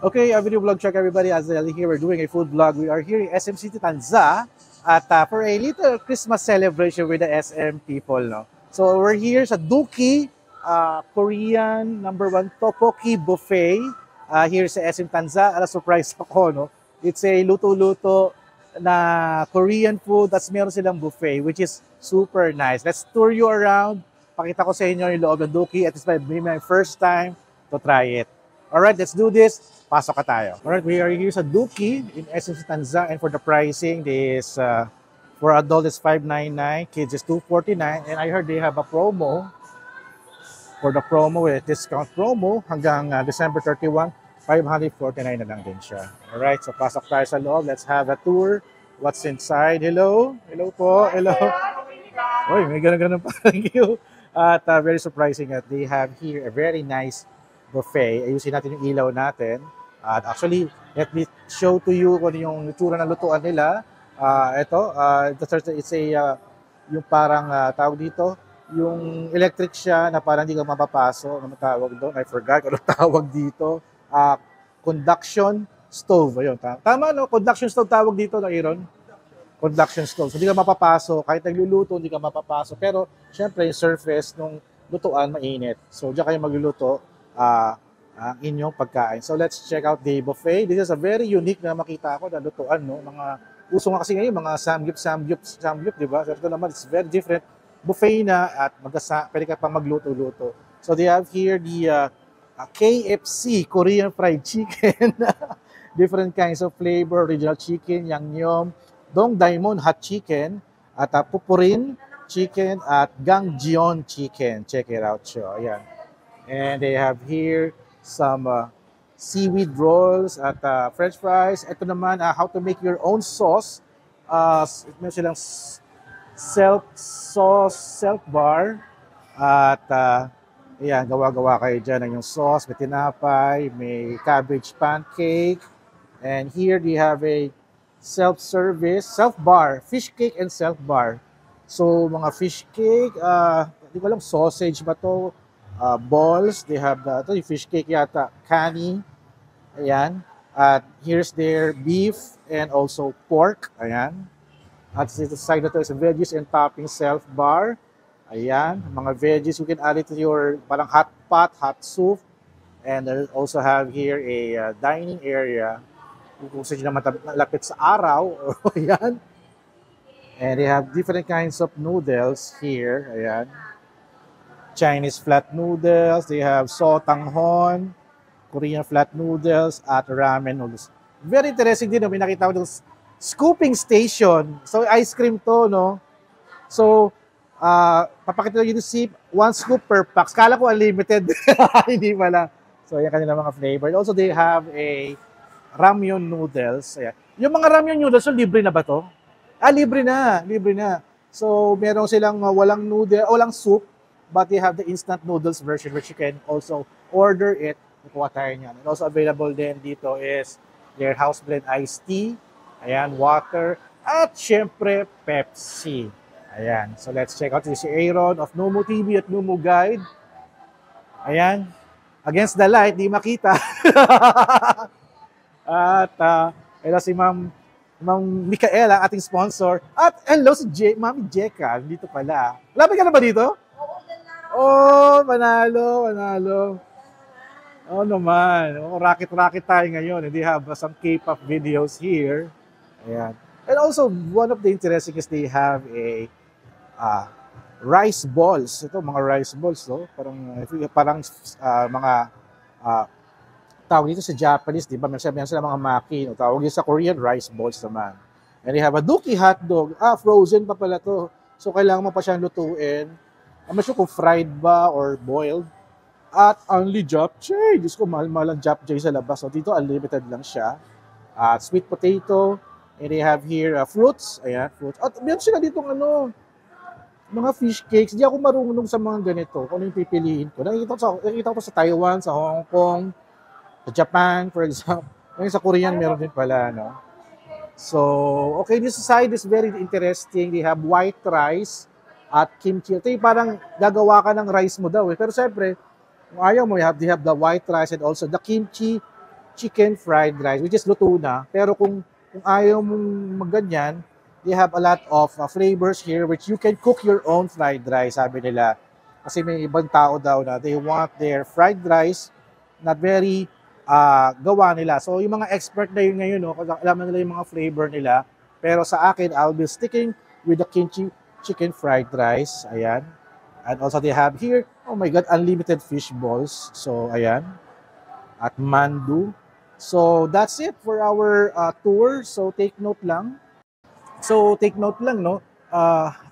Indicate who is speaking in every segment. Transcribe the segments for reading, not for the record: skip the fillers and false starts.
Speaker 1: Okay, a video vlog check everybody. As here, we're doing a food vlog. We are here in SM City, Tanza, at for a little Christmas celebration with the SM people. No? So we're here sa Duki, Korean #1 Tteokbokki Buffet. Here sa SM Tanza. Surprise ako, no? It's a luto-luto na Korean food. That's meron silang buffet, which is super nice. Let's tour you around. Pakita ko sa inyo yung loob ng Duki. At it's my first time to try it. Alright, let's do this. Pasok ka tayo. Alright, we are here sa Duki in SM Tanza, and for the pricing, this for adult is $5.99, kids is $2.49, and I heard they have a promo. For the promo, with discount promo hanggang December 31, $549 na lang din siya. Alright, so pasok tayo sa loob. Let's have a tour. What's inside? Hello? Hello po. Hello. Uy, may ganun-ganun pa. Thank you. At very surprising that they have here a very nice buffet. Ayusin natin yung ilaw natin. At actually, let me show to you kung yung itsura ng lutuan nila. It's a, yung parang tawag dito, yung electric siya na parang hindi ka mapapaso. Ano tawag doon? I forgot ano tawag dito. Conduction stove. Ayun, tama no? Conduction stove tawag dito na Aaron? Conduction stove. So, hindi ka mapapaso. Kahit nagluluto, hindi ka mapapaso. Pero, syempre, yung surface ng lutuan mainit. So, diyan kayo magluluto ang inyong pagkain. So let's check out the buffet. This is a very unique na makita ko na lutuan, no? Mga uso nga kasi ngayon, mga samgyup, di ba? So ito naman, it's very different. Buffet na at pwede ka pa magluto-luto. So they have here the KFC, Korean fried chicken. Different kinds of flavor, original chicken, yangnyeom, dongdaemun hot chicken, at pupurin chicken, at gangjeon chicken. Check it out, so ayan. And they have here some seaweed rolls at french fries. Ito naman, how to make your own sauce. Meron silang self-bar. At ayan, gawa-gawa kayo dyan ng yung sauce. May tinapay, may cabbage pancake. And here they have a self-bar, fish cake and self-bar. So, mga fish cake, hindi ko alam, sausage ba to? Balls, they have the fish cake yata, kani, ayan. At here's their beef and also pork, ayan. At the side na to is veggies and topping self-bar, ayan. Mga veggies, you can add it to your parang hot pot, hot soup. And they also have here a dining area, kung saan naman lapit sa araw, ayan. And they have different kinds of noodles here, ayan. Chinese flat noodles, they have sotanghon, Korean flat noodles, at ramen noodles. Very interesting din, no? May nakita ko yung scooping station. So, ice cream to, no? So, papakita nyo yung sip, 1 scoop per pack. Kala ko unlimited. Hindi pala. So, yan kanila mga flavor. Also, they have a ramyun noodles. Ayan. Yung mga ramyun noodles, so libre na ba to? Libre na. Libre na. So, meron silang walang noodle, walang soup, but they have the instant noodles version which you can also order it. Kukuha tayo niyan. And also available din dito is their house blend iced tea, ayan, water, at syempre Pepsi. Ayan. So let's check out si Aaron of Numu TV at Numu Guide. Ayan. Against the light, di makita. At ito si Ma'am Micaela, ating sponsor. At hello si Mami Jeka, dito pala. Lapit ka na ba dito? Oh, panalo. Oh naman. Oh, racket tayo ngayon. They have some K-pop videos here. Ayan. And also, one of the interesting is they have a rice balls. Ito, mga rice balls, no? Parang mga tawag dito sa Japanese, di ba? Meron sila mga maki. No? Tawag dito sa Korean rice balls naman. And they have a Duki hotdog. Frozen pa pala to. So, kailangan mo pa siyang lutuin. I'm not sure kung fried ba or boiled. At only japchae. Diyos ko, mahal-mahal ang japchae sa labas. So dito, unlimited lang siya. At sweet potato. And they have here fruits. Ayan, fruits. At meron sila dito mga fish cakes. Di ako marunong sa mga ganito. Kung ano yung pipiliin ko. Nakikita ko sa Taiwan, sa Hong Kong, sa Japan, for example. Ngayon sa Korean, meron din pala, no? So, okay, this side is very interesting. They have white rice at kimchi. Ito yung parang gagawa ka ng rice mo daw. Pero syempre, kung ayaw mo, they have the white rice and also the kimchi chicken fried rice, which is luto na. Pero kung ayaw mong magganyan, they have a lot of flavors here which you can cook your own fried rice, sabi nila. Kasi may ibang tao daw na they want their fried rice not very gawa nila. So yung mga expert na yun ngayon, no, alam na nila yung mga flavor nila. Pero sa akin, I'll be sticking with the kimchi chicken fried rice. Ayan. And also they have here, oh my God, unlimited fish balls. So ayan. At mandu. So that's it for our tour. So take note lang. No,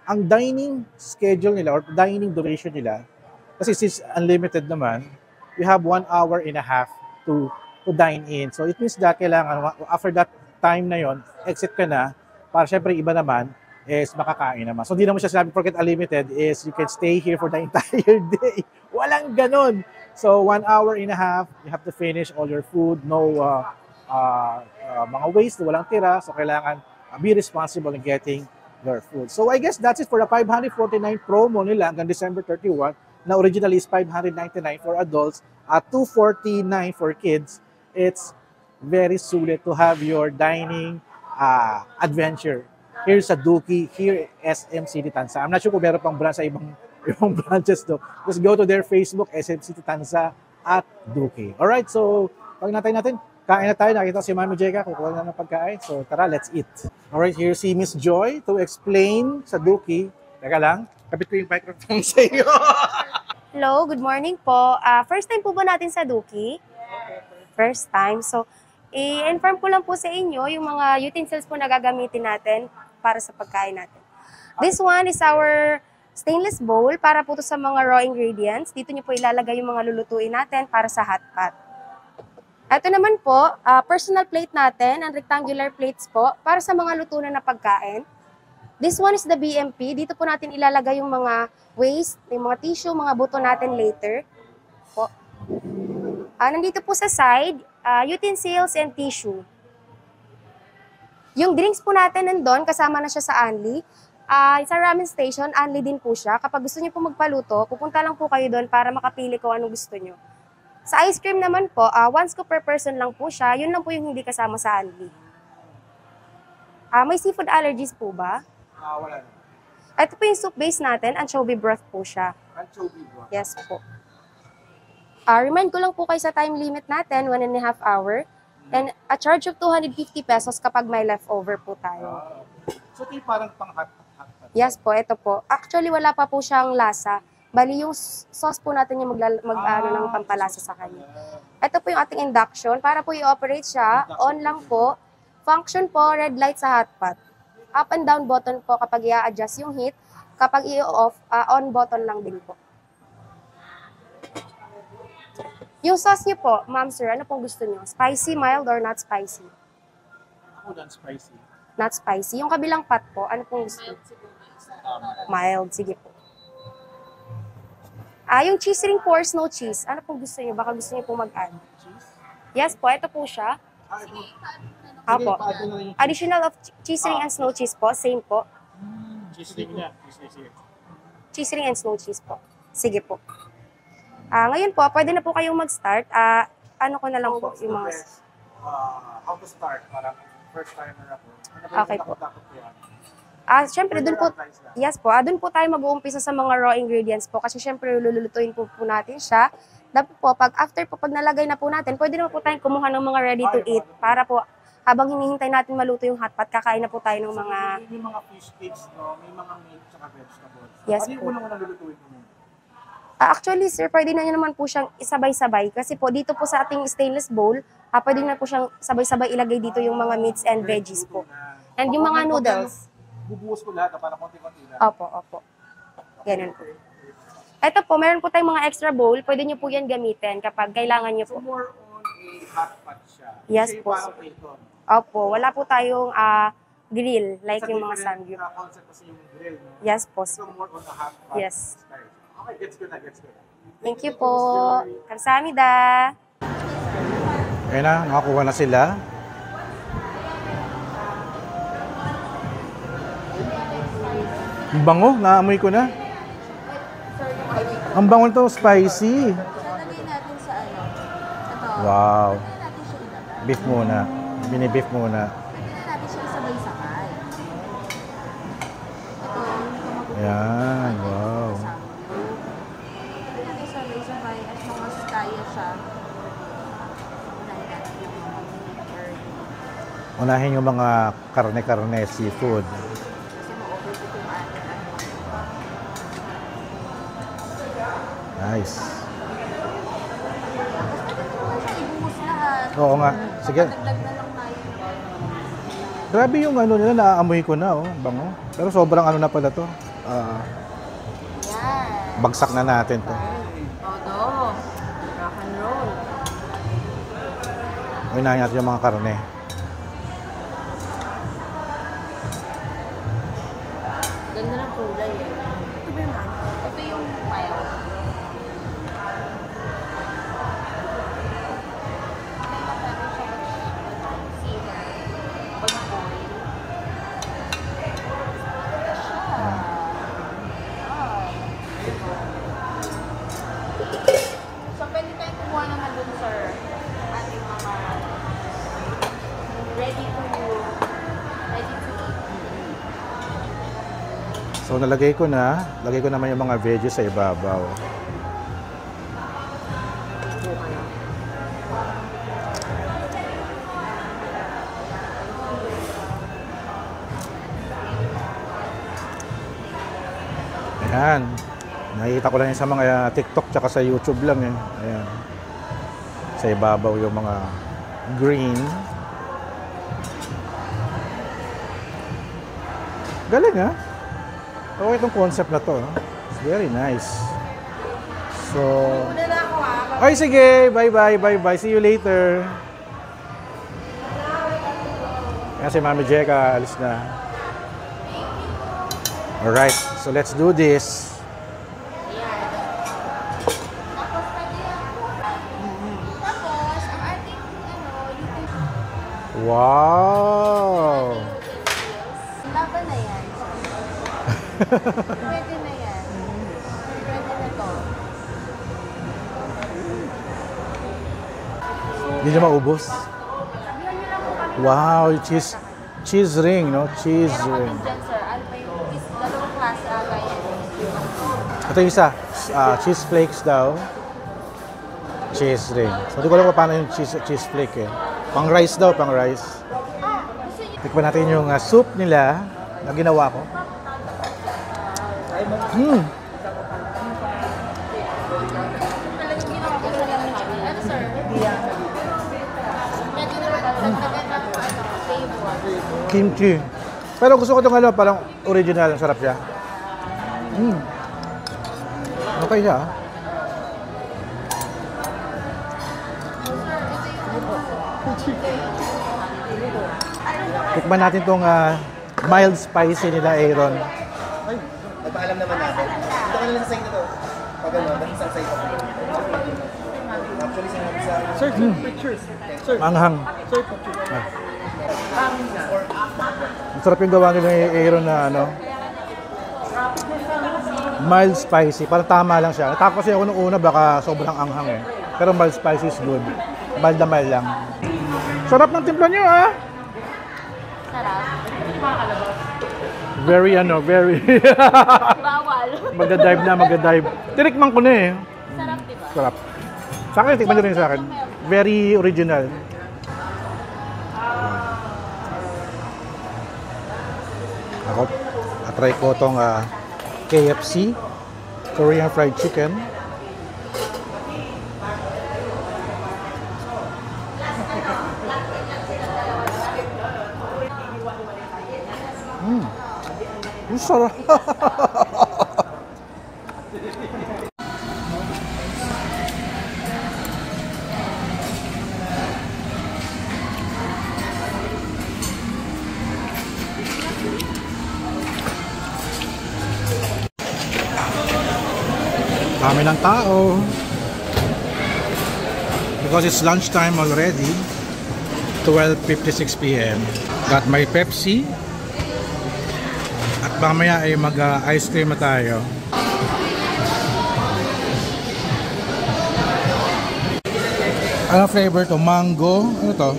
Speaker 1: ang dining schedule nila or dining duration nila, kasi since unlimited naman, you have 1 hour and a half to dine in. So it means that kailangan, after that time na yon, exit ka na, para syempre iba naman, is makakain naman. So di naman siya sinabi, forget unlimited, is you can stay here for the entire day. Walang ganon. So 1 hour and a half, you have to finish all your food, no mga waste, walang tira, so kailangan be responsible in getting your food. So I guess that's it for the 549 promo nila hanggang December 31, na originally is 599 for adults at 249 for kids. It's very sulit to have your dining adventure here sa Duki, here SM City Tansa. I'm not sure kung meron pang branch sa ibang branches do. Just go to their Facebook, SM City Tansa at Duki. Alright, so pag natin, kain na tayo. Nakita si Mami Jeka, kukuha na ng pagkain. So tara, let's eat. Alright, here si Miss Joy to explain sa Duki. Teka lang, kapit ko yung microphone sa iyo.
Speaker 2: Hello, good morning po. First time po ba natin sa Duki? First time. So, i-inform ko lang po sa inyo yung mga utensils po na gagamitin natin para sa pagkain natin. This one is our stainless bowl para po to sa mga raw ingredients. Dito nyo po ilalagay yung mga lulutuin natin para sa hot pot. Ito naman po, personal plate natin, ang rectangular plates po, para sa mga luto na pagkain. This one is the BMP. Dito po natin ilalagay yung mga waste, yung mga tissue, mga buto natin later. Po. Nandito po sa side, utensils and tissue. Yung drinks po natin nandun, kasama na siya sa Anli. Sa ramen station, Anli din po siya. Kapag gusto niyo po magpaluto, pupunta lang po kayo doon para makapili kung anong gusto niyo. Sa ice cream naman po, 1 scoop per person lang po siya. Yun lang po yung hindi kasama sa Anli. May seafood allergies po ba?
Speaker 1: Wala na.
Speaker 2: Ito po yung soup base natin. Anchovy broth po siya.
Speaker 1: Anchovy broth.
Speaker 2: Yes po. Remind ko lang po kayo sa time limit natin, 1.5 hour. And a charge of 250 pesos kapag may leftover po tayo.
Speaker 1: So ito yung parang pang-hot.
Speaker 2: Yes po, ito po. Actually, wala pa po siyang lasa. Bali, yung sauce po natin yung ng pampalasa sa kanya. Ito po yung ating induction. Para po i-operate siya, on lang po. Function po, red light sa hot pot. Up and down button po kapag i-adjust yung heat. Kapag i-off, on button lang din po. Yung sauce niyo po, ma'am sir, ano pong gusto niyo? Spicy, mild, or not spicy?
Speaker 1: Ako not spicy.
Speaker 2: Not spicy. Yung kabilang pot po, ano pong gusto niyo? Mild, sige po. Yung cheese ring po or snow cheese, ano pong gusto niyo? Baka gusto niyo po mag-add. Yes po, ito po siya. Apo. Additional of cheese ring and snow cheese po, same po.
Speaker 1: Cheese ring niya.
Speaker 2: Cheese ring and snow cheese po. Sige po. Ngayon po, pwede na po kayong mag-start. Ano ko na lang po yung mga...
Speaker 1: How to start? Parang first timer ako.
Speaker 2: Okay po. Siyempre, dun po, yes po, dun po tayo mag-uumpisa sa mga raw ingredients po kasi siyempre lulutuin po natin siya. Dapat po, pag nalagay na po natin, pwede naman po tayong kumuha ng mga ready to eat para po habang hinihintay natin maluto yung hot pot, kakain na po tayo ng mga...
Speaker 1: May mga fish cakes, no? May mga meat at vegetables.
Speaker 2: Yes
Speaker 1: ano
Speaker 2: po.
Speaker 1: Ano yung unang lulutuin mo?
Speaker 2: Actually, sir, pwede na nyo naman po siyang isabay-sabay kasi po dito po sa ating stainless bowl, pwede na po siyang sabay-sabay ilagay dito yung mga meats and veggies po. And yung mga noodles.
Speaker 1: Bubuhos ko lahat para konti-konti lang.
Speaker 2: Opo. Ganun po. Ito po, meron po tayong mga extra bowl. Pwede nyo po yan gamitin kapag kailangan nyo po.
Speaker 1: So more on a hot pot siya.
Speaker 2: Yes po. Opo, wala po tayong grill like yung mga samgyup.
Speaker 1: Concept kasi yung grill, no?
Speaker 2: Yes po.
Speaker 1: So more on a hot pot.
Speaker 2: Yes.
Speaker 1: Okay, gets good na.
Speaker 2: Thank you po. Kamsahamnida.
Speaker 1: Ayun na, nakakuha na sila. Ang bango, naamoy ko na. Ang bango to, spicy.
Speaker 3: Lalagay natin sa ano. Ito.
Speaker 1: Wow.
Speaker 3: Lalagay natin siya ilan.
Speaker 1: Beef muna. Bini-beef muna.
Speaker 3: Pwede na natin siya sabay-sabay. Ito, yung
Speaker 1: Ayan, wow.
Speaker 3: Pwede natin sabay-sabay at mga kaya siya. Unahin natin yung mga meat or
Speaker 1: Unahin yung mga karne-karne, seafood.
Speaker 3: kasi ma-overcook yung ating
Speaker 1: Nice.
Speaker 3: ibuhos lahat.
Speaker 1: Oo nga. Sige.
Speaker 3: Dagdag na lang tayo.
Speaker 1: Grabe yung ano nila, naaamoy ko na, oh. Bango. Pero sobrang ano na pala to.
Speaker 3: Yan.
Speaker 1: Bagsak na natin to.
Speaker 3: Todo. Rock and roll.
Speaker 1: Unahin natin yung mga karne.
Speaker 3: Ganda ng kulay eh. Ito ba yung ito yung mayo. So, pwede tayong kumuha naman dun, sir. Ating mga ready to eat.
Speaker 1: So nalagay ko na. Lagay ko naman yung mga veggies sa ibabaw. Ayan. Nakikita ko lang yun sa mga TikTok tsaka sa YouTube lang eh. Ayan. Sa ibabaw yung mga green. Galing ha? Okay itong concept na to. It's very nice. So...
Speaker 3: Una na ako ha.
Speaker 1: Ay, sige. Bye-bye. Bye-bye. See you later. Yan si Mami Jeka. Alis na. Alright. So, let's do this.
Speaker 3: Tapos, ang ating,
Speaker 1: Wow!
Speaker 3: laban na yan. Pwede na yan. Pwede na to.
Speaker 1: Hindi niya maubos.
Speaker 3: Sabihan niyo lang po kami.
Speaker 1: Wow! Cheese ring, no? Cheese
Speaker 3: Meron
Speaker 1: ring.
Speaker 3: kami dyan, sir. Ano pa yung dalawang klase aga yan.
Speaker 1: Ito yung isa. Cheese flakes daw. Cheese ring. So, hindi ko alam kung paano yung cheese flake eh. Pang rice daw, pang rice. Tikman natin yung soup nila na ginawa ko.
Speaker 3: Talagang ginawa ko sa lamin. Ano, sir? Medyo na dagdagan ng flavor.
Speaker 1: Kimchi. Pero gusto ko itong ano, parang original. Ang sarap siya. Okay siya. Tikman natin itong mild spicy nila, Aaron.
Speaker 4: Ay, nagpaalam naman natin. Dito ka na lang sa side na to. Pag ano, dahil isang side ako. Actually, sinabi sa...
Speaker 5: Sir, pictures. Sir,
Speaker 1: Manghang.
Speaker 5: sir, pictures.
Speaker 1: Ang sarap yung gawa nila ni Aaron na ano. Mild spicy. Parang tama lang siya. Natakot kasi ako nung una, baka sobrang anghang eh. Pero mild spicy is good. Mild na mild lang. Sarap ng timpla nyo ah!
Speaker 3: Sarap.
Speaker 1: Very very...
Speaker 3: Bawal.
Speaker 1: magda-dive. Tinikman ko na eh.
Speaker 3: Sarap, di ba?
Speaker 1: Sarap. Sa akin, tikman nyo rin sa akin. Very original. Ako, atry ko itong KFC, Korean Fried Chicken. Ang sarap. Dami ng tao. Because it's lunchtime already. 12:56 p.m. Got my Pepsi. At mamaya ay mag-ice cream na tayo. Ano flavor to? Mango? Ano to?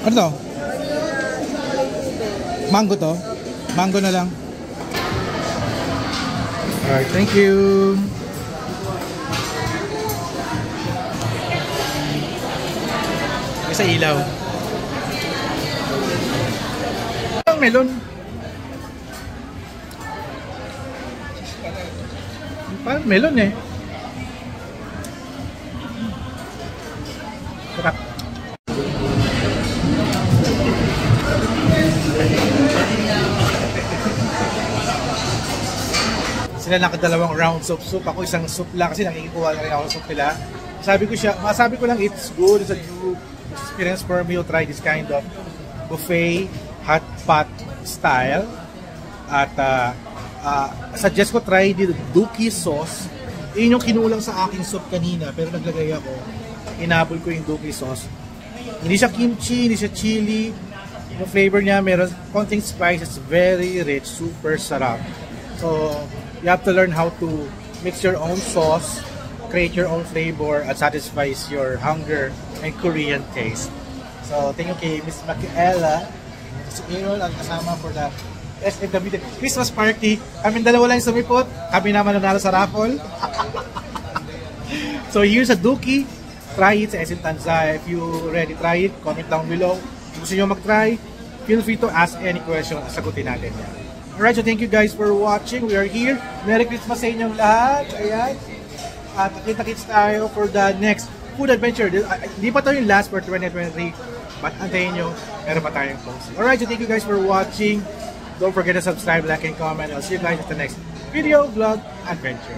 Speaker 1: Ano to? Mango to? Mango na lang. Alright, thank you. May sa ilaw. Ang melon. Parang melon eh. Sarap. Sila nakadalawang rounds of soup. Ako isang soup lang kasi nakikikuha na rin ako ng soup nila. Masabi ko lang it's good. It's a new experience for me to try this kind of buffet hot pot style. At suggest ko try the Dooky sauce. Yun yung kinulang sa aking soup kanina pero naglagay ako. Inabol ko yung Dooky sauce. Hindi siya kimchi, hindi siya chili. Yung flavor niya meron konting spice. It's very rich, super sarap. So you have to learn how to mix your own sauce, create your own flavor, at satisfies your hunger and Korean taste. So, thank you kay Miss Makiela. Si Errol ang kasama for the SFW Christmas party. Kami dalawa lang sumipot. Kami naman nanalo sa raffle. So, here's a Dooky. Try it sa SM Tanza. If you already try it, comment down below. Kung gusto nyo mag-try, feel free to ask any question. Sagutin natin yan. Alright, so thank you guys for watching. We are here. Merry Christmas sa inyong lahat. Ayan. At kita-kits tayo for the next food adventure. Hindi pa tayo yung last for 2023. But antayin nyo, meron pa tayong closing. Alright, so thank you guys for watching. Don't forget to subscribe, like, and comment. I'll see you guys at the next video, vlog, adventure.